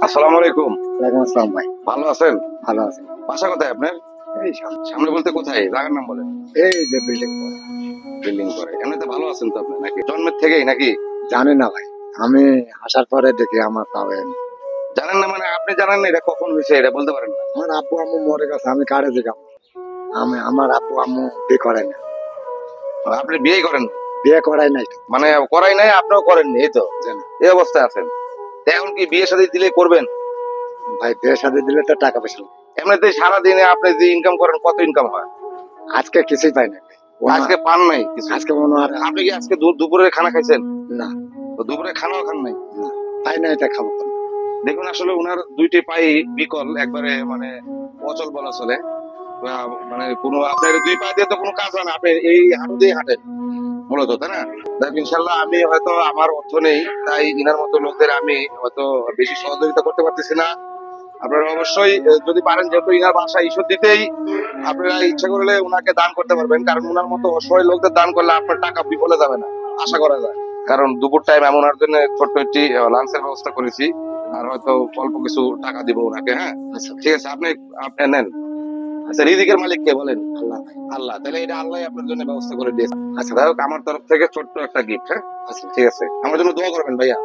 আসসালামু আলাইকুম। ওয়ালাইকুম আসসালাম ভাই। ভালো আছেন? ভালো আছি। বাসা কোথায় আপনার? এই সামনে। সামনে বলতে কোথায়? জায়গার নাম বলেন। এই যে বিল্ডিং করে। বিল্ডিং করে। এমনিতে ভালো আছেন তো আপনি নাকি? জন্মের থেকেই নাকি? জানি না ভাই। আমি আসার পরে দেখি আমার তাও জানেন না মানে আপনি জানেন না এটা কখন হয়েছে এটা বলতে পারেন না। আমার আব্বু আম্মু মরে গেছে, আমি কারে দিলাম। আমার আব্বু আম্মু বিয়ে করাই না। আপনি বিয়ে করেন না? বিয়ে করাই নাই তো। মানে করাই নাই আপনিও করেননি এই তো। জানি। এই অবস্থায় আছেন। তো এখন কি বিয়ে শাদী দিলে করবেন? ভাই বিয়ে শাদী দিলে তো টাকা পয়সা লাগবে। এমনিতে সারা দিনে আপনি যে ইনকাম করেন কত ইনকাম হয়? আজকে কিছুই পাই না ভাই। আজকে পান নাই কিছু? আজকে মনে হয় আপনি কি আজকে দুপুরে খানা খাইছেন? না, তো দুপুরে খানাও খান নাই? না, পাই না, এটা খাবো কেন? দেখুন আসলে উনার দুইটি পাই বিকল একবারে মানে অচল বলা চলে। মানে কোনো আপনার দুই পা দিয়ে তো কোনো কাজ হয় না, আপনি এই হাঁটু দিয়ে হাঁটেন মূলত, তাই না? দেখ ইনশাল্লাহ আমি হয়তো আমার অর্থ নেই, তাই ইনার মতো লোকদের আমি হয়তো বেশি সহযোগিতা করতে পারতেছি না। আপনারা অবশ্যই যদি পারেন, যেহেতু ইনার বাসা ঈশ্বরদীতেই, আপনারা ইচ্ছা করলে উনাকে দান করতে পারবেন, কারণ উনার মতো অসহায় লোকদের দান করলে আপনার টাকা বিফলে যাবে না, আশা করা যায়। কারণ দুপুর টাইম এমন ওনার জন্য ছোট্ট একটি লাঞ্চের ব্যবস্থা করেছি, আর হয়তো অল্প কিছু টাকা দিব ওনাকে। হ্যাঁ আচ্ছা ঠিক আছে, আপনি আপনি নেন। আচ্ছা, রিজিকের মালিক কে বলেন? আল্লাহ ভাই। আল্লাহ। তাহলে এটা আল্লাহ আপনার জন্য ব্যবস্থা করে দিয়েছে। আচ্ছা যাই হোক, আমার তরফ থেকে ছোট্ট একটা গিফট। হ্যাঁ আচ্ছা। ঠিক আছে, আমার জন্য দোয়া করবেন ভাইয়া।